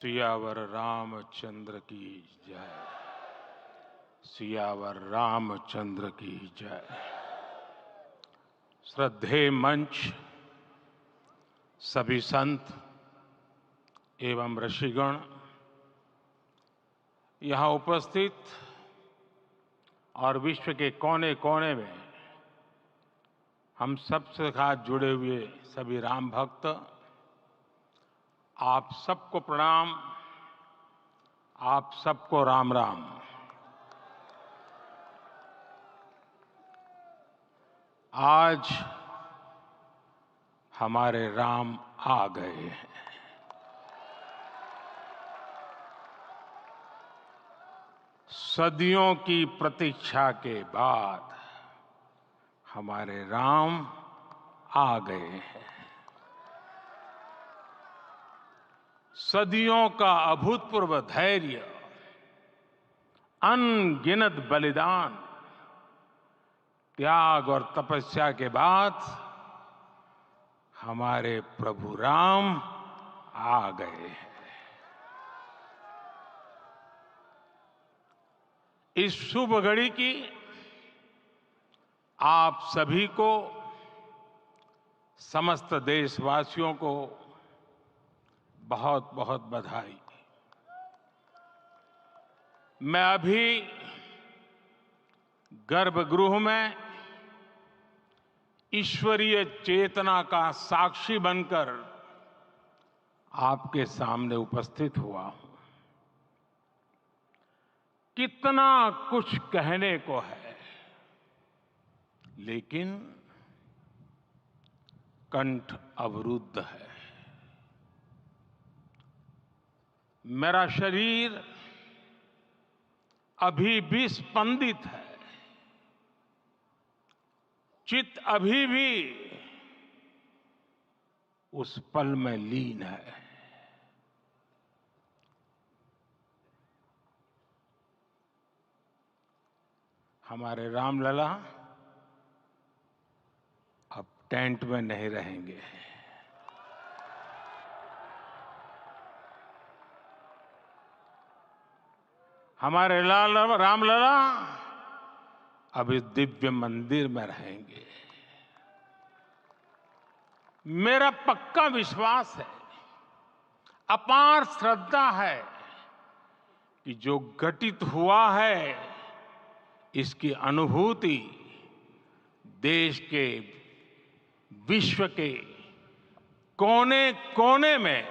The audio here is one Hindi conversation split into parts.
सियावर रामचंद्र की जय। सियावर रामचंद्र की जय। श्रद्धेय मंच, सभी संत एवं ऋषिगण, यहाँ उपस्थित और विश्व के कोने कोने में हम सबसे साथ जुड़े हुए सभी राम भक्त, आप सबको प्रणाम, आप सबको राम राम। आज हमारे राम आ गए हैं। सदियों की प्रतीक्षा के बाद हमारे राम आ गए हैं। सदियों का अभूतपूर्व धैर्य, अनगिनत बलिदान, त्याग और तपस्या के बाद हमारे प्रभु राम आ गए हैं। इस शुभ घड़ी की आप सभी को, समस्त देशवासियों को बहुत बहुत बधाई। मैं अभी गर्भगृह में ईश्वरीय चेतना का साक्षी बनकर आपके सामने उपस्थित हुआ हूं। कितना कुछ कहने को है, लेकिन कंठ अवरुद्ध है। मेरा शरीर अभी भी स्पंदित है, चित्त अभी भी उस पल में लीन है। हमारे रामलला अब टेंट में नहीं रहेंगे। हमारे रामलला अब इस दिव्य मंदिर में रहेंगे। मेरा पक्का विश्वास है, अपार श्रद्धा है कि जो घटित हुआ है, इसकी अनुभूति देश के, विश्व के कोने कोने में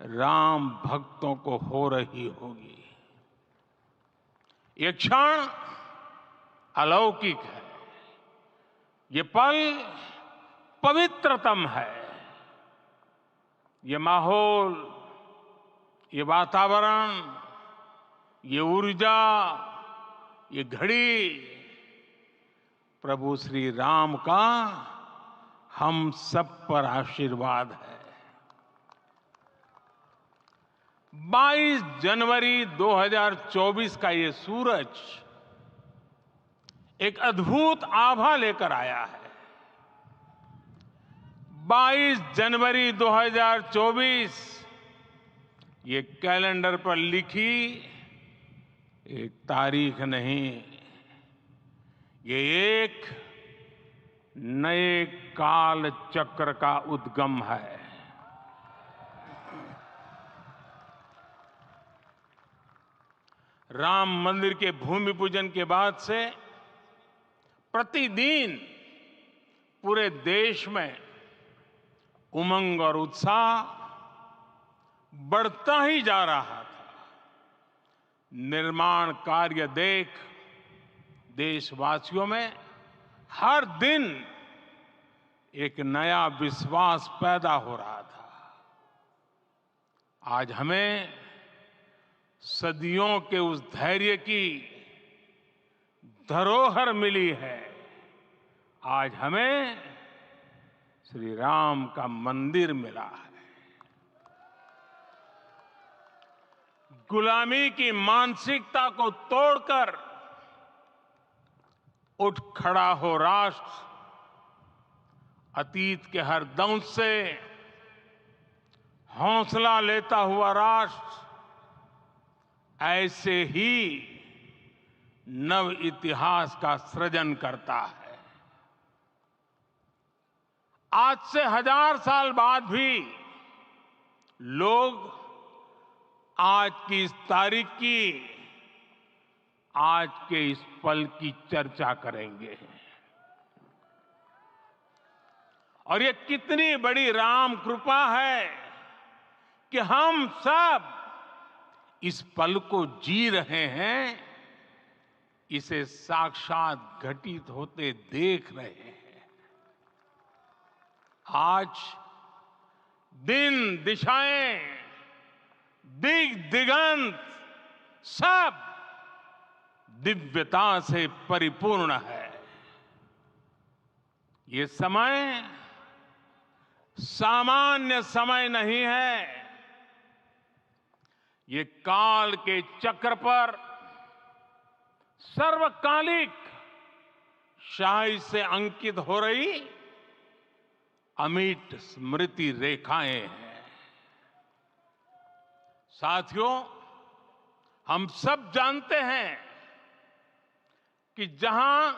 राम भक्तों को हो रही होगी। ये क्षण अलौकिक है, ये पल पवित्रतम है। ये माहौल, ये वातावरण, ये ऊर्जा, ये घड़ी प्रभु श्री राम का हम सब पर आशीर्वाद है। 22 जनवरी 2024 का ये सूरज एक अद्भुत आभा लेकर आया है। 22 जनवरी 2024 ये कैलेंडर पर लिखी एक तारीख नहीं, ये एक नए काल चक्र का उद्गम है। राम मंदिर के भूमि पूजन के बाद से प्रतिदिन पूरे देश में उमंग और उत्साह बढ़ता ही जा रहा था। निर्माण कार्य देख देशवासियों में हर दिन एक नया विश्वास पैदा हो रहा था। आज हमें सदियों के उस धैर्य की धरोहर मिली है। आज हमें श्री राम का मंदिर मिला है। गुलामी की मानसिकता को तोड़कर उठ खड़ा हो राष्ट्र। अतीत के हर दंश से हौसला लेता हुआ राष्ट्र ऐसे ही नव इतिहास का सृजन करता है। आज से 1000 साल बाद भी लोग आज की इस तारीख की, आज के इस पल की चर्चा करेंगे। और ये कितनी बड़ी राम कृपा है कि हम सब इस पल को जी रहे हैं, इसे साक्षात घटित होते देख रहे हैं। आज दिन दिशाएं, दिग दिगंत सब दिव्यता से परिपूर्ण है। ये समय सामान्य समय नहीं है। ये काल के चक्र पर सर्वकालिक शाही से अंकित हो रही अमिट स्मृति रेखाएं हैं। साथियों, हम सब जानते हैं कि जहां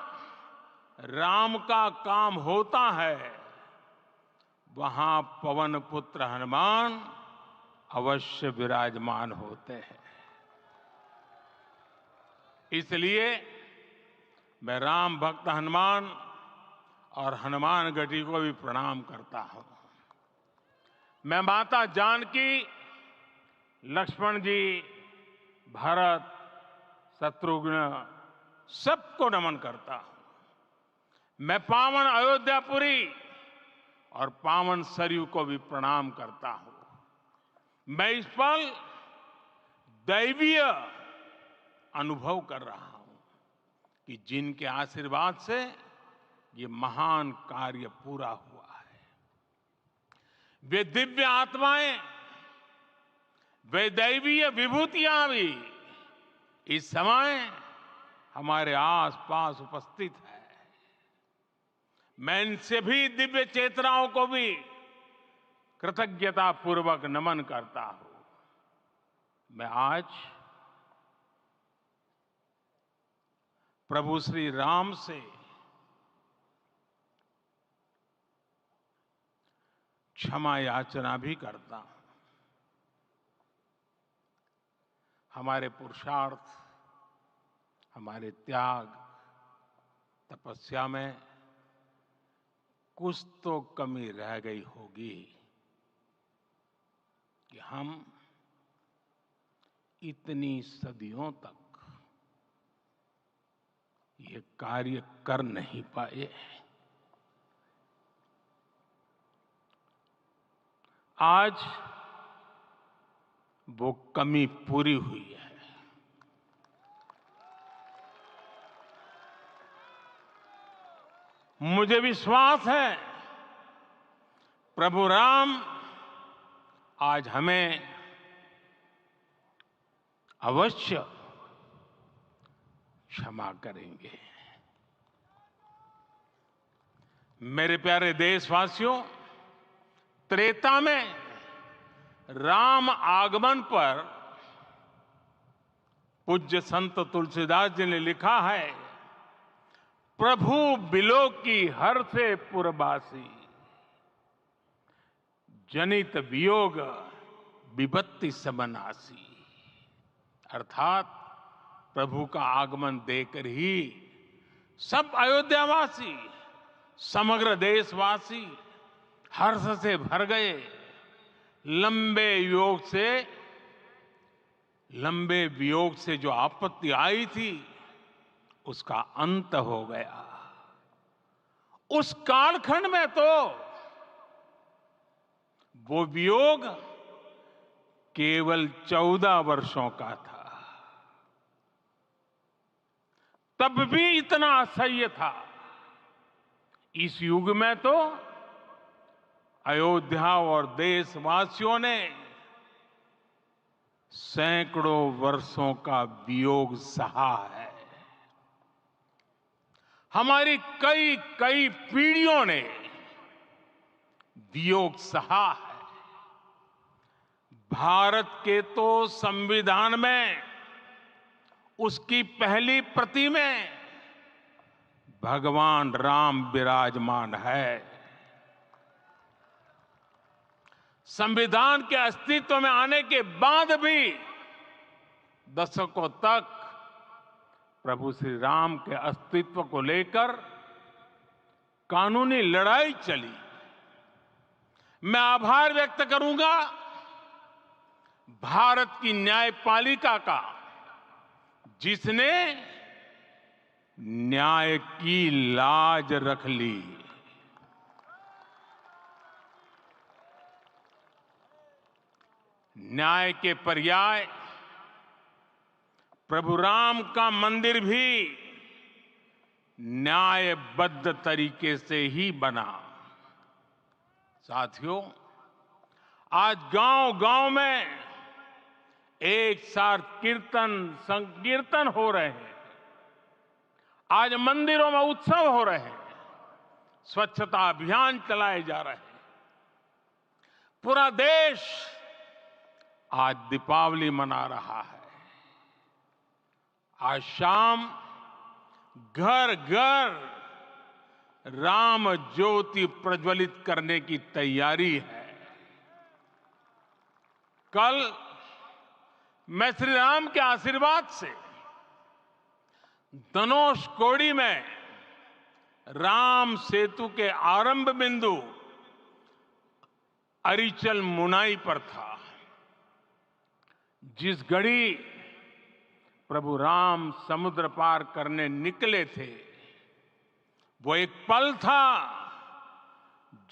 राम का काम होता है, वहां पवन पुत्र हनुमान अवश्य विराजमान होते हैं। इसलिए मैं राम भक्त हनुमान और हनुमान गढ़ी को भी प्रणाम करता हूं। मैं माता जानकी, लक्ष्मण जी, भरत, शत्रुघ्न सबको नमन करता हूं। मैं पावन अयोध्यापुरी और पावन सरयू को भी प्रणाम करता हूं। मैं इस पल दैवीय अनुभव कर रहा हूं कि जिनके आशीर्वाद से ये महान कार्य पूरा हुआ है। वे दिव्य आत्माएं, वे दैवीय विभूतियां भी इस समय हमारे आसपास उपस्थित है। मैं इन सभी दिव्य चेतनाओं को भी कृतज्ञता पूर्वक नमन करता हूं। मैं आज प्रभु श्री राम से क्षमा याचना भी करता हूं। हमारे पुरुषार्थ, हमारे त्याग, तपस्या में कुछ तो कमी रह गई होगी कि हम इतनी सदियों तक ये कार्य कर नहीं पाए। आज वो कमी पूरी हुई है। मुझे विश्वास है प्रभु राम आज हमें अवश्य क्षमा करेंगे। मेरे प्यारे देशवासियों, त्रेता में राम आगमन पर पूज्य संत तुलसीदास जी ने लिखा है, प्रभु बिलो की हर से पुरबासी, जनित वियोग विपत्ति समनासी। अर्थात प्रभु का आगमन देकर ही सब अयोध्यावासी, समग्र देशवासी हर्ष से भर गए। लंबे वियोग से जो आपत्ति आई थी, उसका अंत हो गया। उस कालखंड में तो वो वियोग केवल 14 वर्षों का था। तब भी इतना असह्य था। इस युग में तो अयोध्या और देशवासियों ने सैकड़ों वर्षों का वियोग सहा है। हमारी कई कई पीढ़ियों ने वियोग सहा है। भारत के तो संविधान में उसकी पहली प्रति में भगवान राम विराजमान है। संविधान के अस्तित्व में आने के बाद भी दशकों तक प्रभु श्री राम के अस्तित्व को लेकर कानूनी लड़ाई चली। मैं आभार व्यक्त करूंगा भारत की न्यायपालिका का, जिसने न्याय की लाज रख ली। न्याय के पर्याय प्रभु राम का मंदिर भी न्यायबद्ध तरीके से ही बना। साथियों, आज गांव-गांव में एक साथ कीर्तन संकीर्तन हो रहे हैं। आज मंदिरों में उत्सव हो रहे हैं, स्वच्छता अभियान चलाए जा रहे हैं। पूरा देश आज दीपावली मना रहा है। आज शाम घर घर राम ज्योति प्रज्वलित करने की तैयारी है। कल मैं श्री राम के आशीर्वाद से धनुषकोडी में राम सेतु के आरंभ बिंदु अरिचल मुनाई पर था। जिस घड़ी प्रभु राम समुद्र पार करने निकले थे, वो एक पल था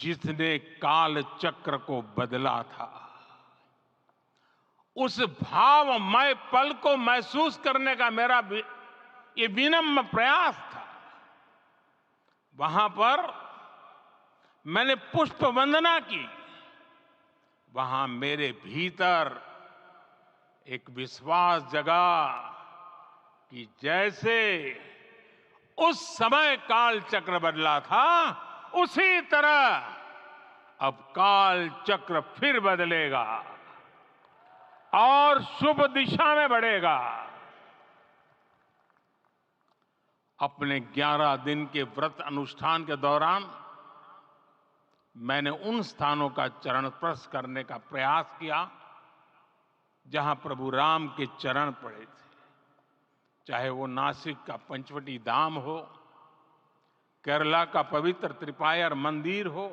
जिसने काल चक्र को बदला था। उस भावमय पल को महसूस करने का मेरा ये विनम्र प्रयास था। वहां पर मैंने पुष्प वंदना की। वहां मेरे भीतर एक विश्वास जगा कि जैसे उस समय काल चक्र बदला था, उसी तरह अब काल चक्र फिर बदलेगा और शुभ दिशा में बढ़ेगा। अपने 11 दिन के व्रत अनुष्ठान के दौरान मैंने उन स्थानों का चरण स्पर्श करने का प्रयास किया जहां प्रभु राम के चरण पड़े थे। चाहे वो नासिक का पंचवटी धाम हो, केरला का पवित्र त्रिपायर मंदिर हो,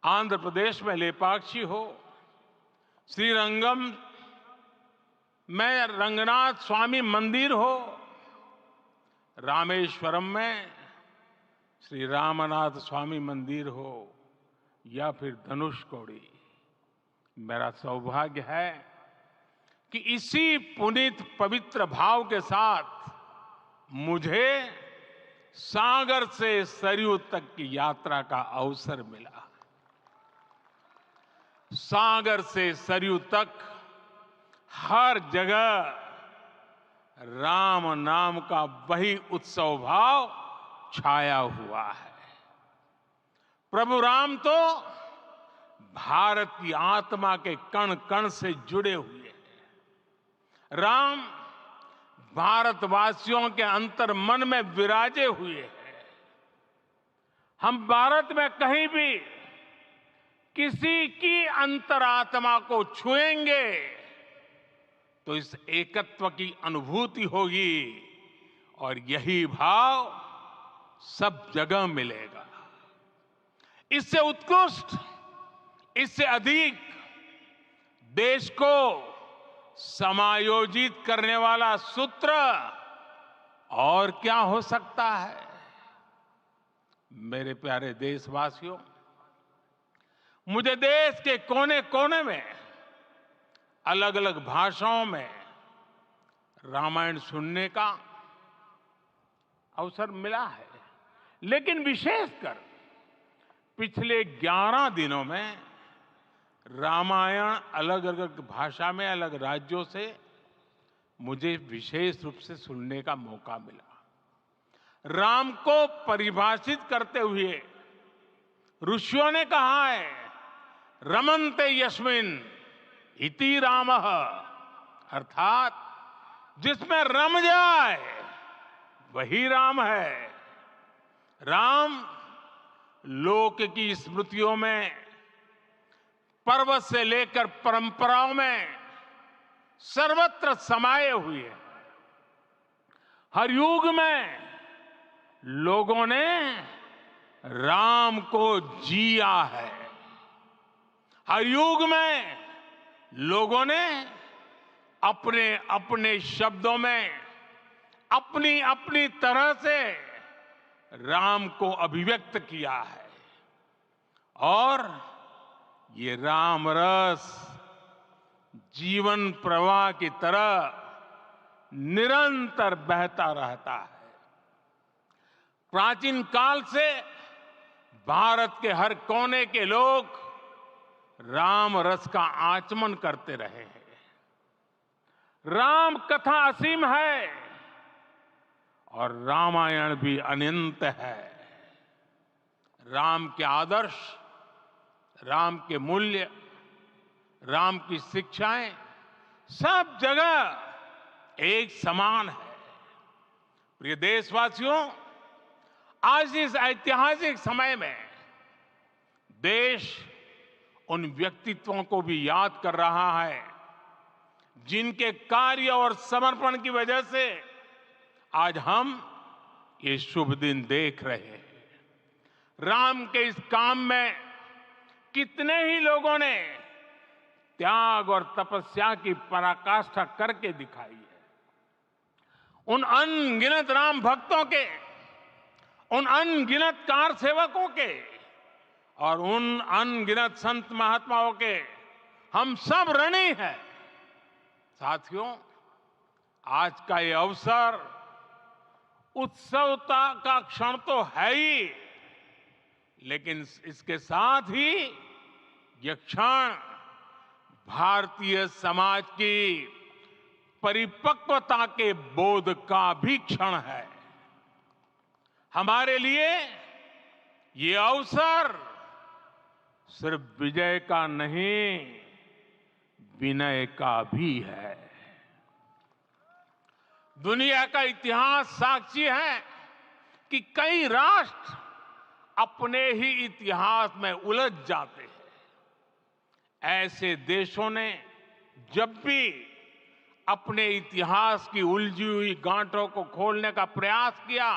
आंध्र प्रदेश में लेपाक्षी हो, श्रीरंगम में रंगनाथ स्वामी मंदिर हो, रामेश्वरम में श्री रामनाथ स्वामी मंदिर हो, या फिर धनुषकोडी। मेरा सौभाग्य है कि इसी पुनीत पवित्र भाव के साथ मुझे सागर से सरयू तक की यात्रा का अवसर मिला। सागर से सरयू तक हर जगह राम नाम का वही उत्सव भाव छाया हुआ है। प्रभु राम तो भारत की आत्मा के कण कण से जुड़े हुए हैं। राम भारतवासियों के अंतर मन में विराजे हुए हैं। हम भारत में कहीं भी किसी की अंतरात्मा को छुएंगे तो इस एकत्व की अनुभूति होगी, और यही भाव सब जगह मिलेगा। इससे उत्कृष्ट, इससे अधिक देश को समायोजित करने वाला सूत्र और क्या हो सकता है। मेरे प्यारे देशवासियों, मुझे देश के कोने कोने में अलग अलग भाषाओं में रामायण सुनने का अवसर मिला है, लेकिन विशेषकर पिछले 11 दिनों में रामायण अलग अलग भाषा में अलग राज्यों से मुझे विशेष रूप से सुनने का मौका मिला। राम को परिभाषित करते हुए ऋषियों ने कहा है, रमन्ते यस्मिन् इति रामः, अर्थात जिसमें रम जाए वही राम है। राम लोक की स्मृतियों में, पर्वत से लेकर परंपराओं में सर्वत्र समाये हुए हैं। हर युग में लोगों ने राम को जिया है। हर युग में लोगों ने अपने अपने शब्दों में अपनी अपनी तरह से राम को अभिव्यक्त किया है। और ये राम रस जीवन प्रवाह की तरह निरंतर बहता रहता है। प्राचीन काल से भारत के हर कोने के लोग राम रस का आचमन करते रहे हैं। राम कथा असीम है और रामायण भी अनंत है। राम के आदर्श, राम के मूल्य, राम की शिक्षाएं सब जगह एक समान है। प्रिय देशवासियों, आज इस ऐतिहासिक समय में देश उन व्यक्तित्वों को भी याद कर रहा है जिनके कार्य और समर्पण की वजह से आज हम ये शुभ दिन देख रहे हैं। राम के इस काम में कितने ही लोगों ने त्याग और तपस्या की पराकाष्ठा करके दिखाई है। उन अनगिनत राम भक्तों के, उन अनगिनत कार सेवकों के और उन अनगिनत संत महात्माओं के हम सब ऋणी हैं। साथियों, आज का ये अवसर उत्सवता का क्षण तो है ही, लेकिन इसके साथ ही यह क्षण भारतीय समाज की परिपक्वता के बोध का भी क्षण है। हमारे लिए ये अवसर सिर्फ विजय का नहीं, विनय का भी है। दुनिया का इतिहास साक्षी है कि कई राष्ट्र अपने ही इतिहास में उलझ जाते हैं। ऐसे देशों ने जब भी अपने इतिहास की उलझी हुई गांठों को खोलने का प्रयास किया,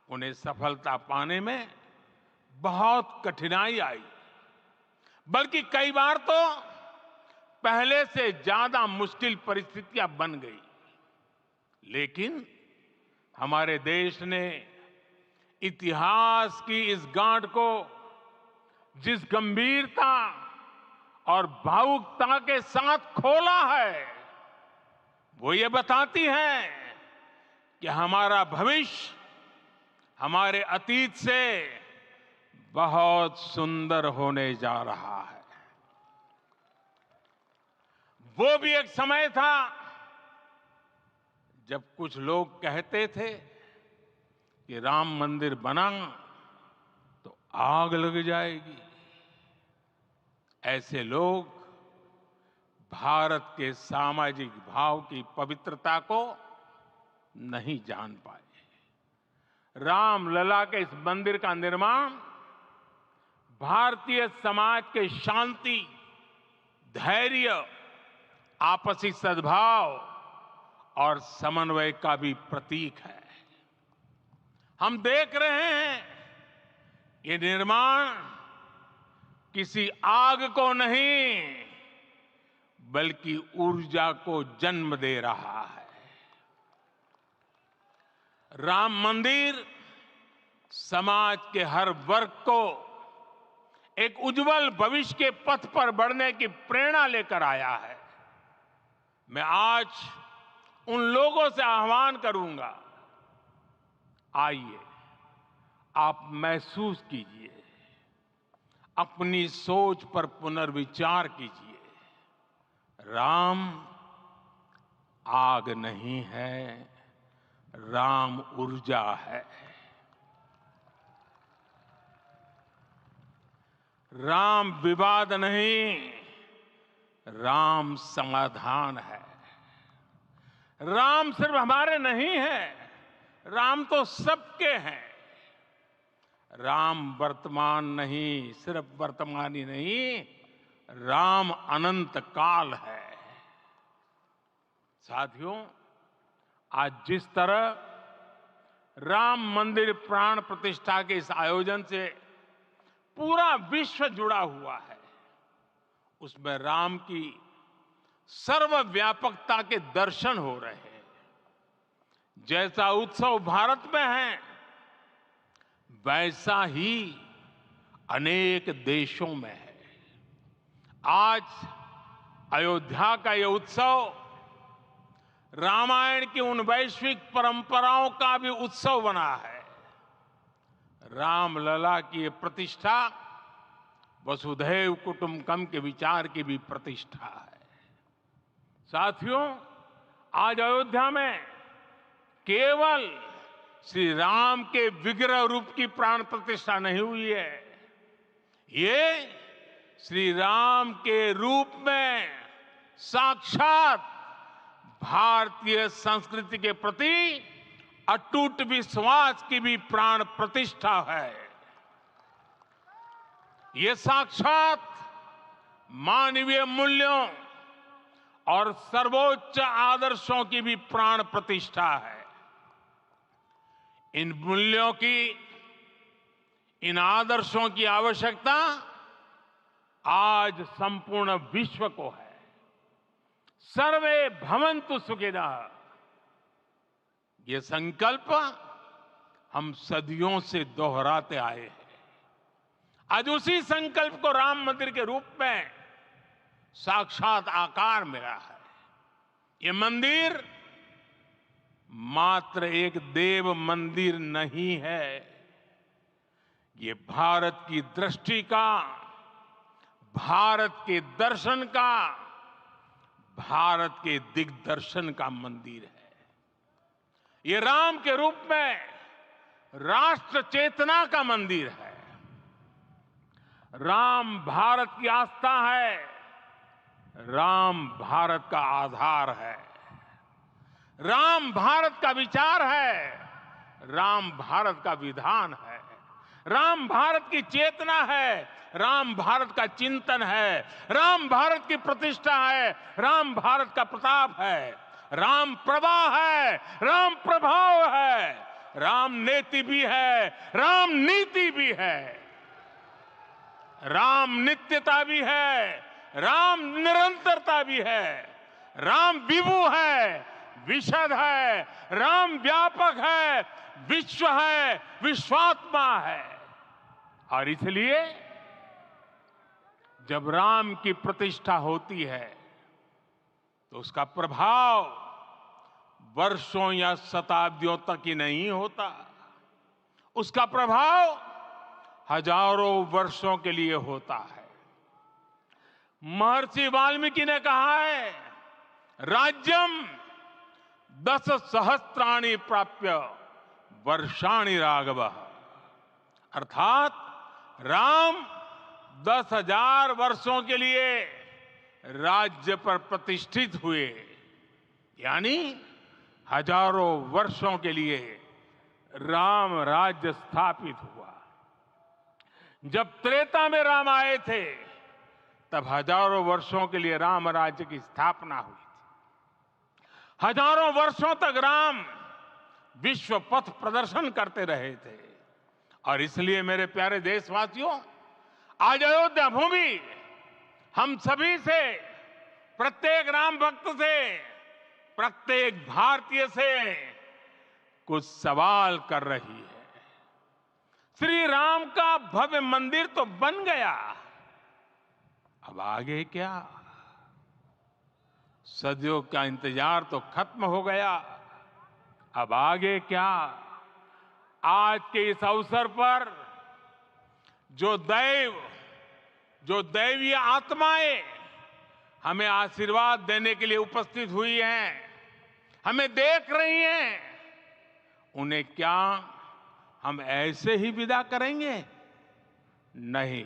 उन्हें सफलता पाने में बहुत कठिनाई आई, बल्कि कई बार तो पहले से ज्यादा मुश्किल परिस्थितियां बन गई। लेकिन हमारे देश ने इतिहास की इस गांठ को जिस गंभीरता और भावुकता के साथ खोला है, वो ये बताती है कि हमारा भविष्य हमारे अतीत से बहुत सुंदर होने जा रहा है। वो भी एक समय था जब कुछ लोग कहते थे कि राम मंदिर बना तो आग लग जाएगी। ऐसे लोग भारत के सामाजिक भाव की पवित्रता को नहीं जान पाए। रामलला के इस मंदिर का निर्माण भारतीय समाज के शांति, धैर्य, आपसी सद्भाव और समन्वय का भी प्रतीक है। हम देख रहे हैं ये निर्माण किसी आग को नहीं, बल्कि ऊर्जा को जन्म दे रहा है। राम मंदिर समाज के हर वर्ग को एक उज्जवल भविष्य के पथ पर बढ़ने की प्रेरणा लेकर आया है। मैं आज उन लोगों से आह्वान करूंगा, आइए आप महसूस कीजिए, अपनी सोच पर पुनर्विचार कीजिए। राम आग नहीं है, राम ऊर्जा है। राम विवाद नहीं, राम समाधान है। राम सिर्फ हमारे नहीं है, राम तो सबके हैं। राम वर्तमान नहीं, सिर्फ वर्तमान ही नहीं, राम अनंत काल है। साथियों, आज जिस तरह राम मंदिर प्राण प्रतिष्ठा के इस आयोजन से पूरा विश्व जुड़ा हुआ है, उसमें राम की सर्वव्यापकता के दर्शन हो रहे हैं। जैसा उत्सव भारत में है, वैसा ही अनेक देशों में है। आज अयोध्या का यह उत्सव रामायण की उन वैश्विक परंपराओं का भी उत्सव बना है। रामलला की ये प्रतिष्ठा वसुधैव कुटुंबकम के विचार की भी प्रतिष्ठा है। साथियों, आज अयोध्या में केवल श्री राम के विग्रह रूप की प्राण प्रतिष्ठा नहीं हुई है, ये श्री राम के रूप में साक्षात भारतीय संस्कृति के प्रति अटूट विश्वास की भी प्राण प्रतिष्ठा है। ये साक्षात मानवीय मूल्यों और सर्वोच्च आदर्शों की भी प्राण प्रतिष्ठा है। इन मूल्यों की, इन आदर्शों की आवश्यकता आज संपूर्ण विश्व को है। सर्वे भवन्तु सुखिनः, ये संकल्प हम सदियों से दोहराते आए हैं। आज उसी संकल्प को राम मंदिर के रूप में साक्षात आकार मिला है। ये मंदिर मात्र एक देव मंदिर नहीं है, ये भारत की दृष्टि का, भारत के दर्शन का, भारत के दिग्दर्शन का मंदिर है। ये राम के रूप में राष्ट्र चेतना का मंदिर है। राम भारत की आस्था है, राम भारत का आधार है, राम भारत का विचार है, राम भारत का विधान है, राम भारत की चेतना है, राम भारत का चिंतन है, राम भारत की प्रतिष्ठा है, राम भारत का प्रताप है, राम प्रवाह है, राम प्रभाव है, राम नेति भी है, राम नीति भी है, राम नित्यता भी है, राम निरंतरता भी है, राम विभु है, विशद है, राम व्यापक है, विश्व है, विश्वात्मा है। और इसलिए जब राम की प्रतिष्ठा होती है तो उसका प्रभाव वर्षों या शताब्दियों तक ही नहीं होता, उसका प्रभाव हजारों वर्षों के लिए होता है। महर्षि वाल्मीकि ने कहा है, राज्यम 10 सहस्त्राणि प्राप्य वर्षाणि राघव, अर्थात राम 10,000 वर्षों के लिए राज्य पर प्रतिष्ठित हुए, यानी हजारों वर्षों के लिए राम राज्य स्थापित हुआ। जब त्रेता में राम आए थे तब हजारों वर्षों के लिए राम राज्य की स्थापना हुई थी। हजारों वर्षों तक राम विश्व पथ प्रदर्शन करते रहे थे। और इसलिए मेरे प्यारे देशवासियों, आज अयोध्या भूमि हम सभी से, प्रत्येक राम भक्त से, प्रत्येक भारतीय से कुछ सवाल कर रही है। श्री राम का भव्य मंदिर तो बन गया, अब आगे क्या? सदियों का इंतजार तो खत्म हो गया, अब आगे क्या? आज के इस अवसर पर जो दैवीय आत्माएं हमें आशीर्वाद देने के लिए उपस्थित हुई हैं, हमें देख रही हैं, उन्हें क्या हम ऐसे ही विदा करेंगे? नहीं,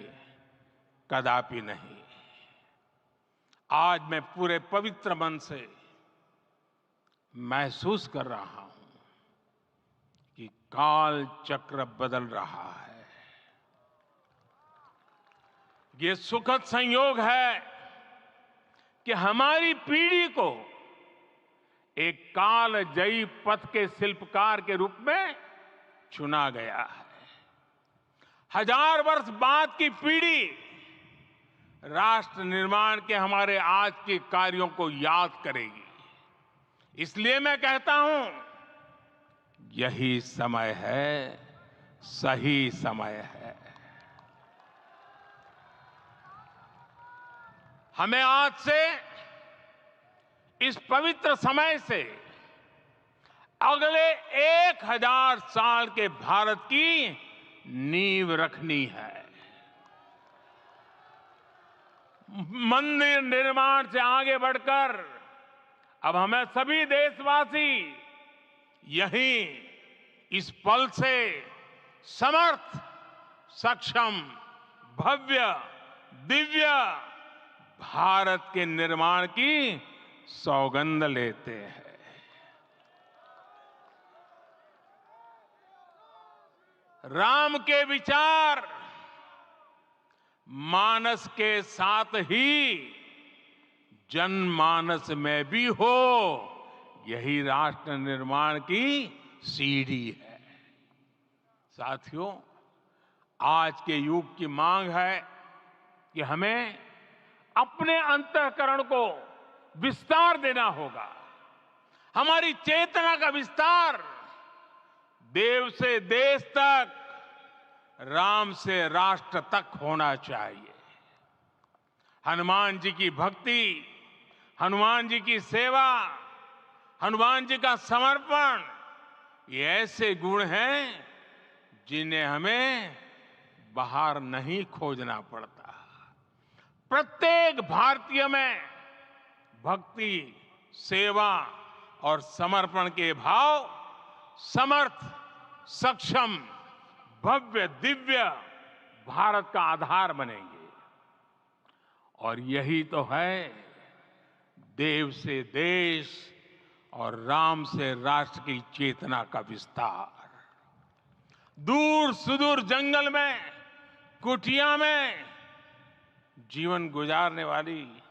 कदापि नहीं। आज मैं पूरे पवित्र मन से महसूस कर रहा हूं कि काल चक्र बदल रहा है। ये सुखद संयोग है कि हमारी पीढ़ी को एक कालजयी पथ के शिल्पकार के रूप में चुना गया है। 1000 वर्ष बाद की पीढ़ी राष्ट्र निर्माण के हमारे आज के कार्यों को याद करेगी। इसलिए मैं कहता हूं, यही समय है, सही समय है। हमें आज से इस पवित्र समय से अगले 1000 साल के भारत की नींव रखनी है। मंदिर निर्माण से आगे बढ़कर अब हमें सभी देशवासी यहीं इस पल से समर्थ, सक्षम, भव्य, दिव्य भारत के निर्माण की सौगंध लेते हैं। राम के विचार मानस के साथ ही जनमानस में भी हो, यही राष्ट्र निर्माण की सीढ़ी है। साथियों, आज के युग की मांग है कि हमें अपने अंतःकरण को विस्तार देना होगा। हमारी चेतना का विस्तार देव से देश तक, राम से राष्ट्र तक होना चाहिए। हनुमान जी की भक्ति, हनुमान जी की सेवा, हनुमान जी का समर्पण, ये ऐसे गुण हैं जिन्हें हमें बाहर नहीं खोजना पड़ता। प्रत्येक भारतीय में भक्ति, सेवा और समर्पण के भाव समर्थ, सक्षम, भव्य, दिव्य भारत का आधार बनेंगे। और यही तो है देव से देश और राम से राष्ट्र की चेतना का विस्तार। दूर सुदूर जंगल में, कुटिया में जीवन गुजारने वाली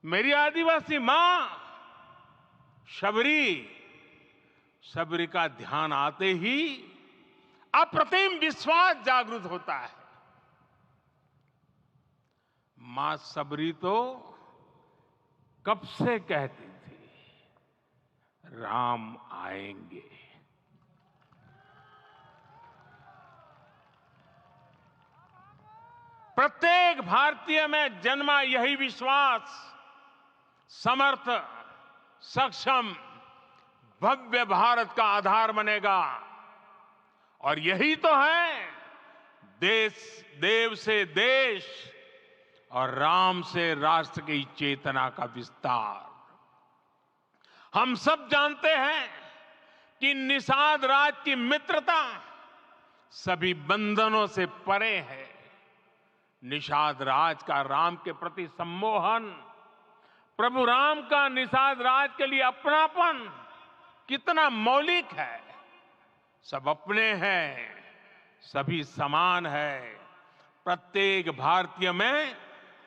मेरी आदिवासी मां शबरी का ध्यान आते ही अप्रतिम विश्वास जागृत होता है। मां शबरी तो कब से कहती थी, राम आएंगे। प्रत्येक भारतीय में जन्मा यही विश्वास समर्थ, सक्षम, भव्य भारत का आधार बनेगा। और यही तो है देव से देश और राम से राष्ट्र की चेतना का विस्तार। हम सब जानते हैं कि निषाद राज की मित्रता सभी बंधनों से परे है। निषाद राज का राम के प्रति सम्मोहन, प्रभु राम का निषाद राज के लिए अपनापन कितना मौलिक है। सब अपने हैं, सभी समान है। प्रत्येक भारतीय में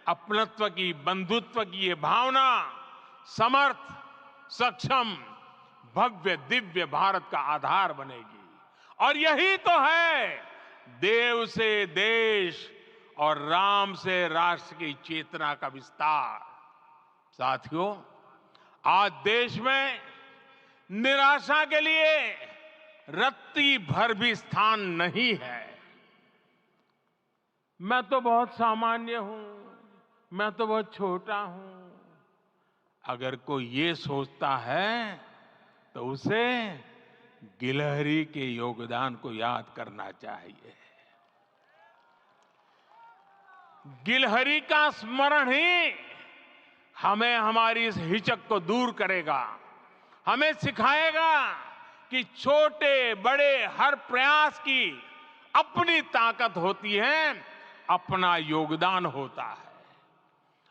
अपनत्व की, बंधुत्व की ये भावना समर्थ, सक्षम, भव्य, दिव्य भारत का आधार बनेगी। और यही तो है देव से देश और राम से राष्ट्र की चेतना का विस्तार। साथियों, आज देश में निराशा के लिए रत्ती भर भी स्थान नहीं है। मैं तो बहुत सामान्य हूं, मैं तो बहुत छोटा हूं, अगर कोई ये सोचता है तो उसे गिलहरी के योगदान को याद करना चाहिए। गिलहरी का स्मरण ही हमें हमारी इस हिचक को दूर करेगा, हमें सिखाएगा कि छोटे बड़े हर प्रयास की अपनी ताकत होती है, अपना योगदान होता है।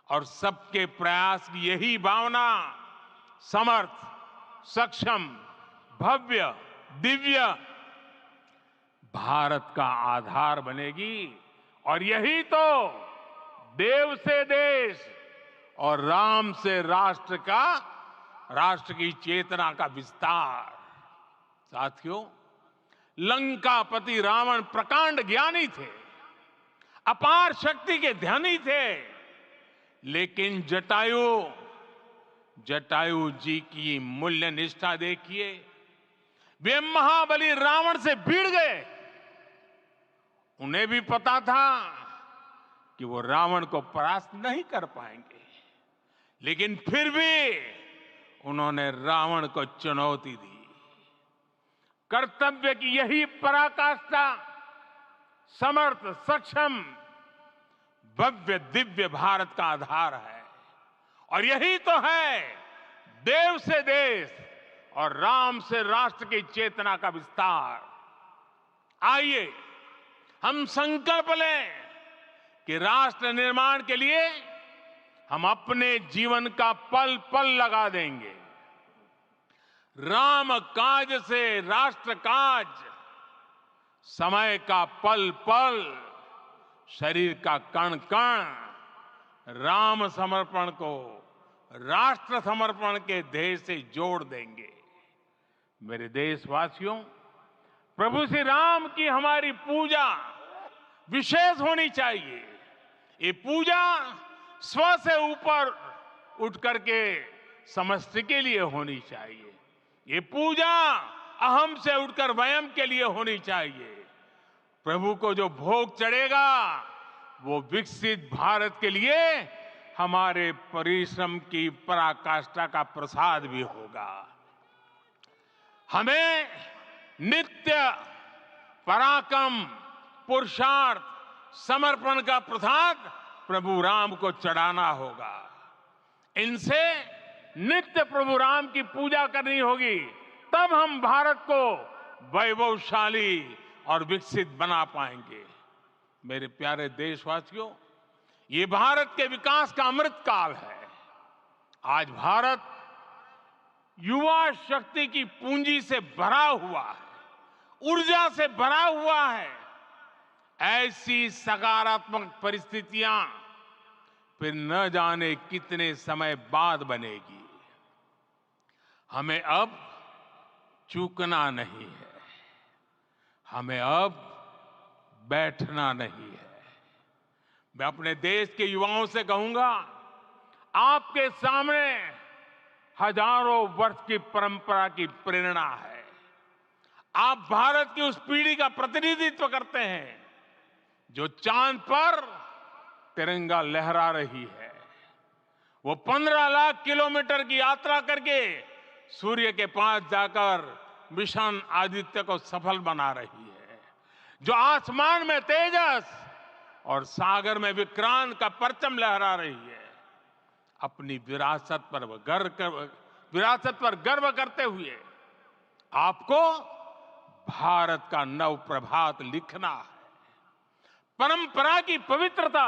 और सबके प्रयास की यही भावना समर्थ, सक्षम, भव्य, दिव्य भारत का आधार बनेगी। और यही तो देव से देश और राम से राष्ट्र का, राष्ट्र की चेतना का विस्तार। साथियों, लंकापति रावण प्रकांड ज्ञानी थे, अपार शक्ति के धनी थे, लेकिन जटायु जी की मूल्य निष्ठा देखिए। वे महाबली रावण से भिड़ गए। उन्हें भी पता था कि वो रावण को परास्त नहीं कर पाएंगे, लेकिन फिर भी उन्होंने रावण को चुनौती दी। कर्तव्य की यही पराकाष्ठा समर्थ, सक्षम, भव्य, दिव्य भारत का आधार है। और यही तो है देव से देश और राम से राष्ट्र की चेतना का विस्तार। आइए हम संकल्प लें कि राष्ट्र निर्माण के लिए हम अपने जीवन का पल पल लगा देंगे। राम काज से राष्ट्र काज, समय का पल पल, शरीर का कण कण राम समर्पण को राष्ट्र समर्पण के ध्येय से जोड़ देंगे। मेरे देशवासियों, प्रभु श्री राम की हमारी पूजा विशेष होनी चाहिए। ये पूजा स्व से ऊपर उठ करके समष्टि के लिए होनी चाहिए। ये पूजा अहम से उठकर वयम के लिए होनी चाहिए। प्रभु को जो भोग चढ़ेगा वो विकसित भारत के लिए हमारे परिश्रम की पराकाष्ठा का प्रसाद भी होगा। हमें नित्य पराक्रम, पुरुषार्थ, समर्पण का प्रसाद प्रभु राम को चढ़ाना होगा। इनसे नित्य प्रभु राम की पूजा करनी होगी, तब हम भारत को वैभवशाली और विकसित बना पाएंगे। मेरे प्यारे देशवासियों, ये भारत के विकास का अमृत काल है। आज भारत युवा शक्ति की पूंजी से भरा हुआ है, ऊर्जा से भरा हुआ है। ऐसी सकारात्मक परिस्थितियां फिर न जाने कितने समय बाद बनेगी। हमें अब चूकना नहीं है, हमें अब बैठना नहीं है। मैं अपने देश के युवाओं से कहूंगा, आपके सामने हजारों वर्ष की परंपरा की प्रेरणा है। आप भारत की उस पीढ़ी का प्रतिनिधित्व करते हैं जो चांद पर तिरंगा लहरा रही है। वो 15 लाख किलोमीटर की यात्रा करके सूर्य के पास जाकर मिशन आदित्य को सफल बना रही है। जो आसमान में तेजस और सागर में विक्रांत का परचम लहरा रही है। अपनी विरासत पर गर्व करते हुए आपको भारत का नव प्रभात लिखना है। परंपरा की पवित्रता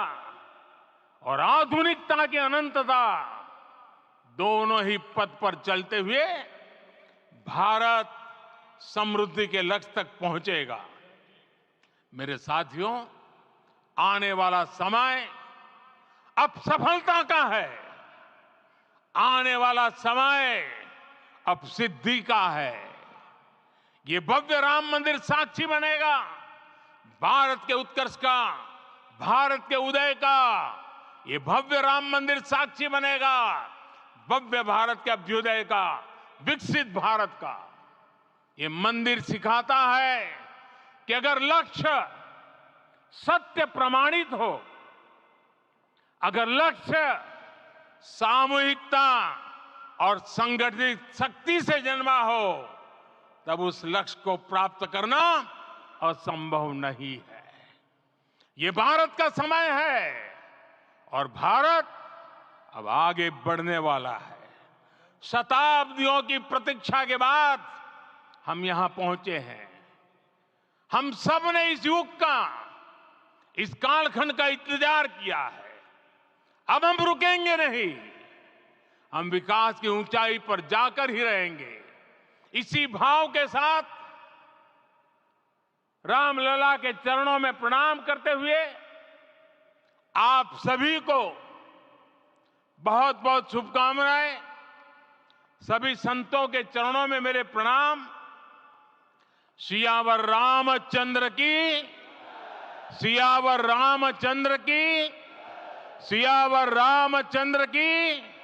और आधुनिकता की अनंतता, दोनों ही पथ पर चलते हुए भारत समृद्धि के लक्ष्य तक पहुंचेगा। मेरे साथियों, आने वाला समय अब सफलता का है। आने वाला समय अब सिद्धि का है। ये भव्य राम मंदिर साक्षी बनेगा भारत के उत्कर्ष का, भारत के उदय का। ये भव्य राम मंदिर साक्षी बनेगा भव्य भारत के अभ्युदय का, विकसित भारत का। ये मंदिर सिखाता है कि अगर लक्ष्य सत्य प्रमाणित हो, अगर लक्ष्य सामूहिकता और संगठित शक्ति से जन्मा हो, तब उस लक्ष्य को प्राप्त करना असंभव नहीं है। ये भारत का समय है और भारत अब आगे बढ़ने वाला है। शताब्दियों की प्रतीक्षा के बाद हम यहां पहुंचे हैं। हम सब ने इस युग का, इस कालखंड का इंतजार किया है। अब हम रुकेंगे नहीं, हम विकास की ऊंचाई पर जाकर ही रहेंगे। इसी भाव के साथ रामलला के चरणों में प्रणाम करते हुए आप सभी को बहुत बहुत शुभकामनाएं। सभी संतों के चरणों में मेरे प्रणाम। सियावर रामचंद्र की, सियावर रामचंद्र की, सियावर रामचंद्र की।